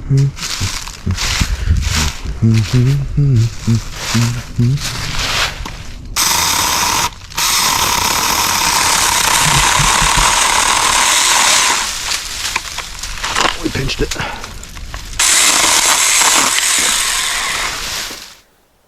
We pinched it.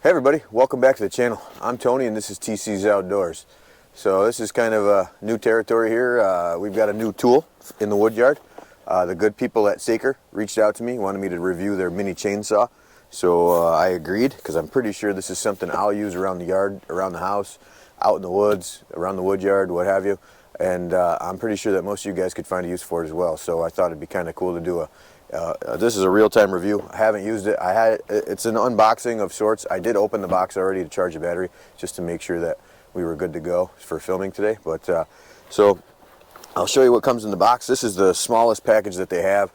Hey everybody, welcome back to the channel. I'm Tony and this is TC's Outdoors. So this is kind of a new territory here. We've got a new tool in the wood yard. The good people at Saker reached out to me, wanted me to review their mini chainsaw. So I agreed, because I'm pretty sure this is something I'll use around the yard, around the house, out in the woods, around the wood yard, what have you. And I'm pretty sure that most of you guys could find a use for it as well. So I thought it'd be kind of cool to do this is a real-time review. I haven't used it. It's an unboxing of sorts. I did open the box already to charge the battery, just to make sure that we were good to go for filming today. But so I'll show you what comes in the box. This is the smallest package that they have.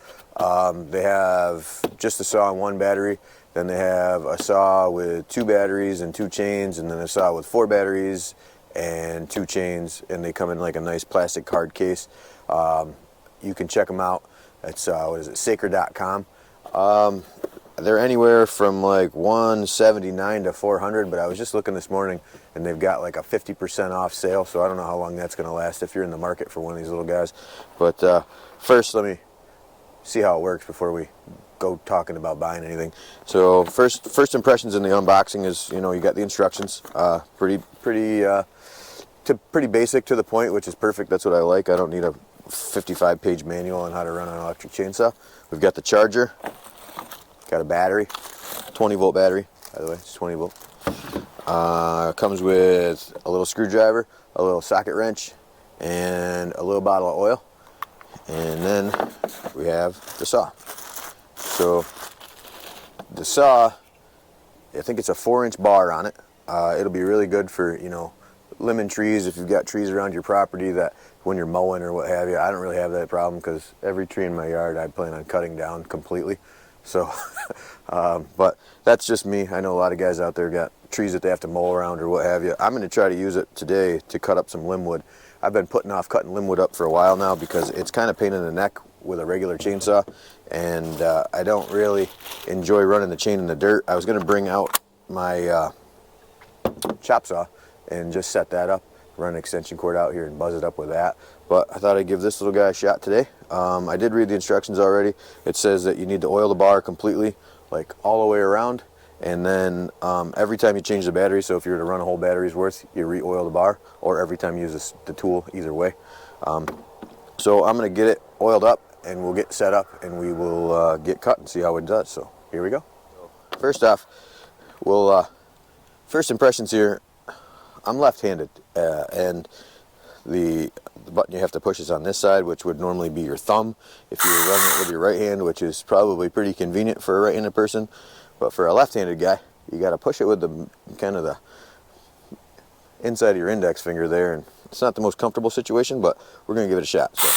They have just a saw and one battery. Then they have a saw with 2 batteries and 2 chains, and then a saw with 4 batteries and 2 chains. And they come in like a nice plastic card case. You can check them out. It's what is it, Saker.com. They're anywhere from like $179 to $400, but I was just looking this morning and they've got like a 50% off sale, so I don't know how long that's going to last if you're in the market for one of these little guys. But first, let me see how it works before we go talking about buying anything. So first impressions in the unboxing is, you know, you got the instructions. Pretty basic, to the point, which is perfect. That's what I like. I don't need a 55-page manual on how to run an electric chainsaw. We've got the charger, got a battery, 20-volt battery, by the way, it's 20 volt. Comes with a little screwdriver, a little socket wrench, and a little bottle of oil. And then we have the saw. So the saw, I think it's a 4-inch bar on it. It'll be really good for, you know, lemon trees, if you've got trees around your property that when you're mowing or what have you. I don't really have that problem because every tree in my yard I plan on cutting down completely. So but that's just me. I know a lot of guys out there got trees that they have to mow around or what have you. I'm going to try to use it today to cut up some limb wood. I've been putting off cutting limb wood up for a while now because it's kind of pain in the neck with a regular chainsaw, and I don't really enjoy running the chain in the dirt. I was going to bring out my chop saw and just set that up, run an extension cord out here and buzz it up with that. But I thought I'd give this little guy a shot today. I did read the instructions already. It says that you need to oil the bar completely, like all the way around, and then every time you change the battery, so if you were to run a whole battery's worth, you re-oil the bar, or every time you use the tool, either way. So I'm going to get it oiled up and we'll get set up and we will get cut and see how it does. So here we go. First off, first impressions here. I'm left-handed, and the button you have to push is on this side, which would normally be your thumb if you were running it with your right hand, which is probably pretty convenient for a right-handed person. But for a left-handed guy, you got to push it with the kind of the inside of your index finger there, and it's not the most comfortable situation, but we're going to give it a shot. So.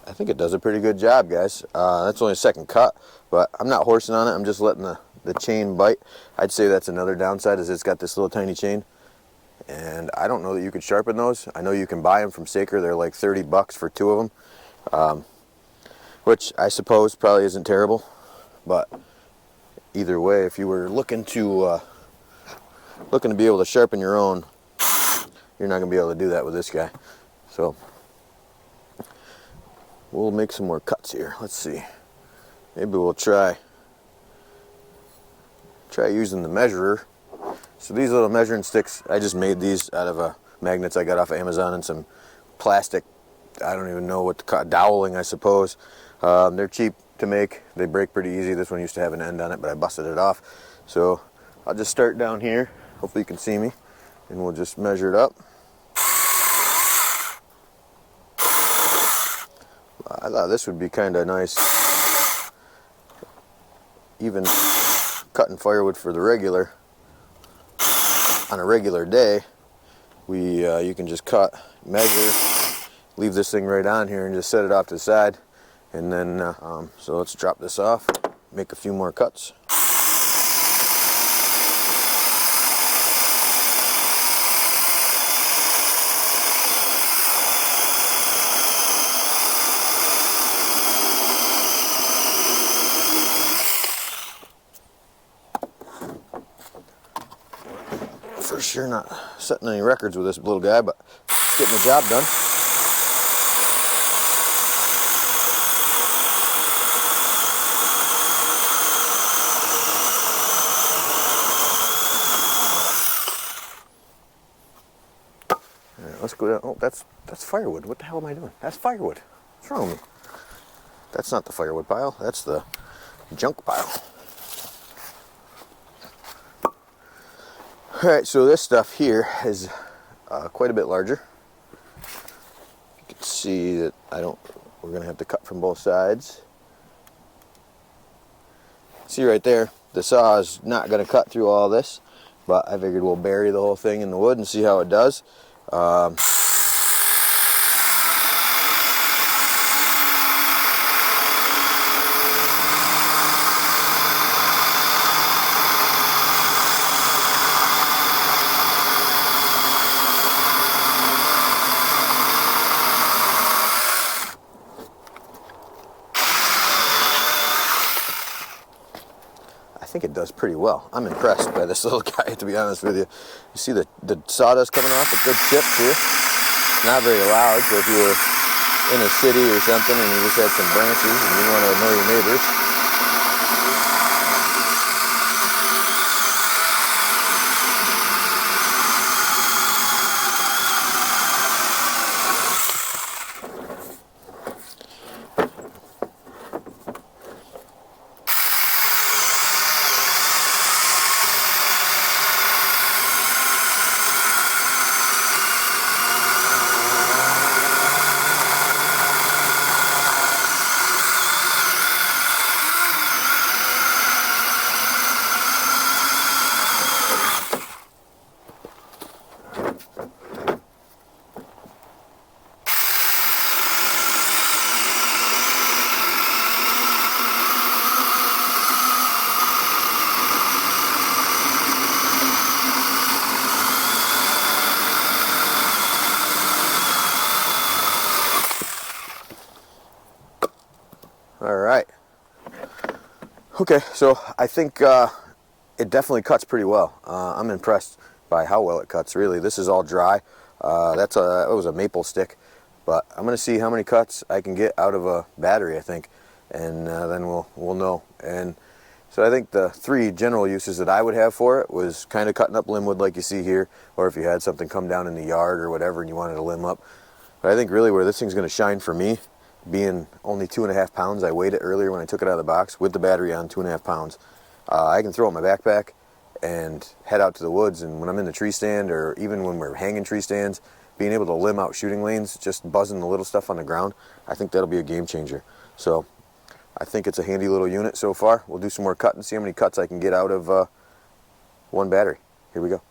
I think it does a pretty good job, guys. That's only a second cut, but I'm not horsing on it. I'm just letting the chain bite. I'd say that's another downside, is it's got this little tiny chain, and I don't know that you could sharpen those. I know you can buy them from Saker. They're like 30 bucks for 2 of them, which I suppose probably isn't terrible. But either way, if you were looking to be able to sharpen your own, you're not going to be able to do that with this guy. So we'll make some more cuts here. Let's see. Maybe we'll try using the measurer. So these little measuring sticks, I just made these out of magnets I got off of Amazon and some plastic, I don't even know what to call, doweling, I suppose. They're cheap to make. They break pretty easy. This one used to have an end on it, but I busted it off. So I'll just start down here. Hopefully you can see me. And we'll just measure it up. I thought this would be kind of nice even cutting firewood for the regular, on a regular day, you can just cut, measure, leave this thing right on here and just set it off to the side. And then, so let's drop this off, make a few more cuts. For sure not setting any records with this little guy, but getting the job done. All right, let's go down. Oh, that's firewood. What the hell am I doing? That's firewood. What's wrong with me? That's not the firewood pile. That's the junk pile. Alright, so this stuff here is quite a bit larger. You can see that we're going to have to cut from both sides. See right there, the saw is not going to cut through all this, but I figured we'll bury the whole thing in the wood and see how it does. I think it does pretty well. I'm impressed by this little guy, to be honest with you. You see the sawdust coming off? A good chip too. Not very loud, so if you were in a city or something and you just had some branches and you want to annoy your neighbors, Alright. Okay, so I think it definitely cuts pretty well. I'm impressed by how well it cuts, really. This is all dry. That was a maple stick, but I'm going to see how many cuts I can get out of a battery, I think, and then we'll know. And so I think the 3 general uses that I would have for it was kind of cutting up limb wood like you see here, or if you had something come down in the yard or whatever and you wanted to limb up. But I think really where this thing's going to shine for me, being only 2.5 pounds, I weighed it earlier when I took it out of the box with the battery on, 2.5 pounds. I can throw it in my backpack and head out to the woods, and when I'm in the tree stand or even when we're hanging tree stands, being able to limb out shooting lanes, just buzzing the little stuff on the ground, I think that'll be a game changer. So I think it's a handy little unit so far. We'll do some more cutting, see how many cuts I can get out of one battery. Here we go.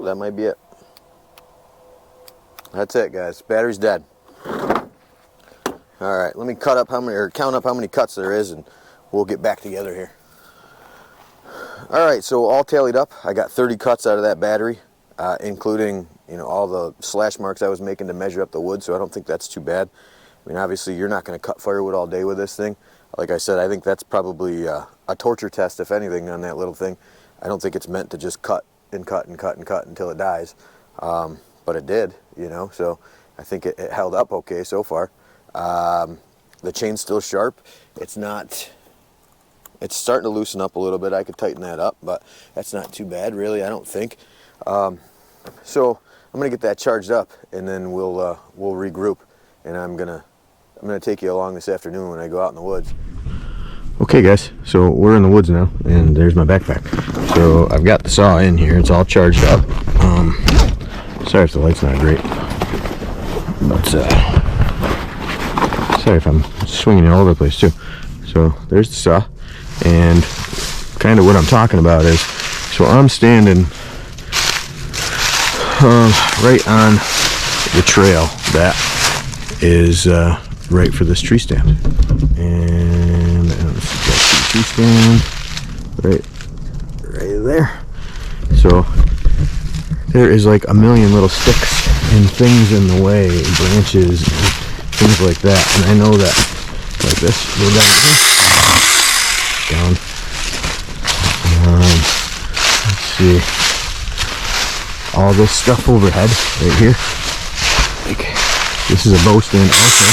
that might be it. That's it, guys. Battery's dead. All right, let me count up how many cuts there is, and we'll get back together here. All right, so all tallied up, I got 30 cuts out of that battery, including, you know, all the slash marks I was making to measure up the wood. So I don't think that's too bad. I mean, obviously, you're not going to cut firewood all day with this thing. Like I said, I think that's probably a torture test, if anything, on that little thing. I don't think it's meant to just cut and cut and cut and cut until it dies. But it did, you know, so I think it held up okay so far. The chain's still sharp. It's starting to loosen up a little bit. I could tighten that up, but that's not too bad, really, I don't think. So I'm gonna get that charged up, and then we'll regroup, and I'm gonna take you along this afternoon when I go out in the woods. Okay, guys, so we're in the woods now, and there's my backpack. So I've got the saw in here. It's all charged up. Sorry if the light's not great, but sorry if I'm swinging it all over the place too. So there's the saw, and kind of what I'm talking about is, so I'm standing right on the trail that is right for this tree stand, and that's the tree stand right there. So there is like a million little sticks and things in the way, branches and things like that, and I know that, like this, go down, let's see, all this stuff overhead right here, like this is a bow stand also.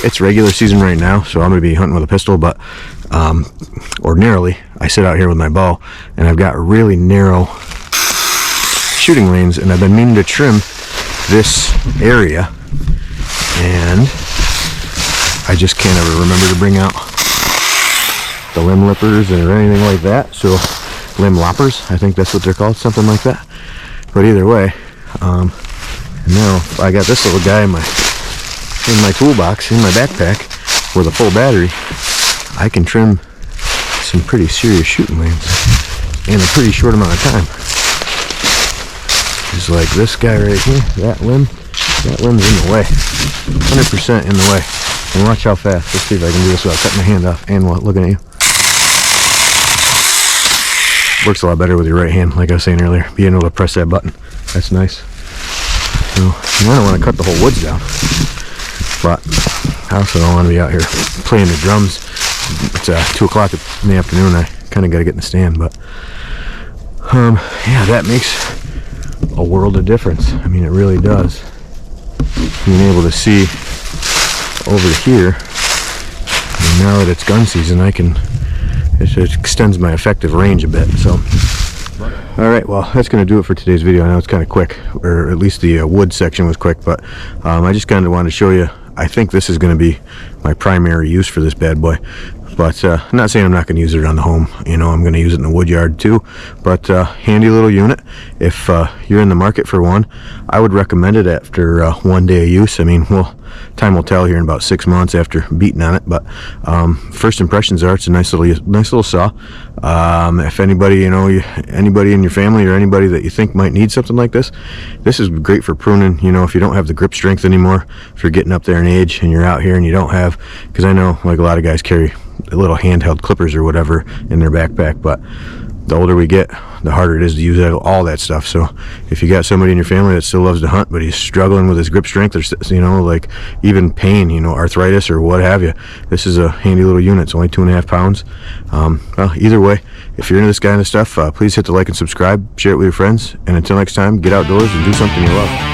It's regular season right now, so I'm going to be hunting with a pistol, but ordinarily I sit out here with my bow, and I've got really narrow shooting lanes, and I've been meaning to trim this area, and I just can't ever remember to bring out the limb lippers or anything like that. So limb loppers, I think that's what they're called, something like that. But either way, now I got this little guy in my toolbox, in my backpack, with a full battery. I can trim some pretty serious shooting lanes in a pretty short amount of time. Just like this guy right here, that limb's in the way, 100% in the way. And watch how fast. Let's see if I can do this without cutting my hand off and looking at you. Works a lot better with your right hand, like I was saying earlier. Being able to press that button, that's nice. So I don't want to cut the whole woods down, but I also don't want to be out here playing the drums. It's 2 o'clock in the afternoon. I kind of got to get in the stand, but yeah, that makes a world of difference. I mean, it really does. Being able to see over here, and now that it's gun season, it extends my effective range a bit. So all right, well, that's going to do it for today's video. I know it's kind of quick, or at least the wood section was quick, but I just kind of wanted to show you. I think this is going to be my primary use for this bad boy, but I'm not saying I'm not going to use it on the home. You know, I'm going to use it in the wood yard too. But handy little unit. If you're in the market for one, I would recommend it after 1 day of use. I mean, time will tell here in about 6 months after beating on it, but first impressions are it's a nice little saw. If anybody, anybody in your family or anybody that you think might need something like this is great for pruning. You know, if you don't have the grip strength anymore, if you're getting up there in age and you're out here and you don't have, because I know like a lot of guys carry little handheld clippers or whatever in their backpack, but the older we get, the harder it is to use all that stuff. So if you got somebody in your family that still loves to hunt, but he's struggling with his grip strength, or like even pain, arthritis or what have you, this is a handy little unit. It's only 2.5 pounds. Well, either way, if you're into this kind of stuff, please hit the like and subscribe, share it with your friends, and until next time, get outdoors and do something you love.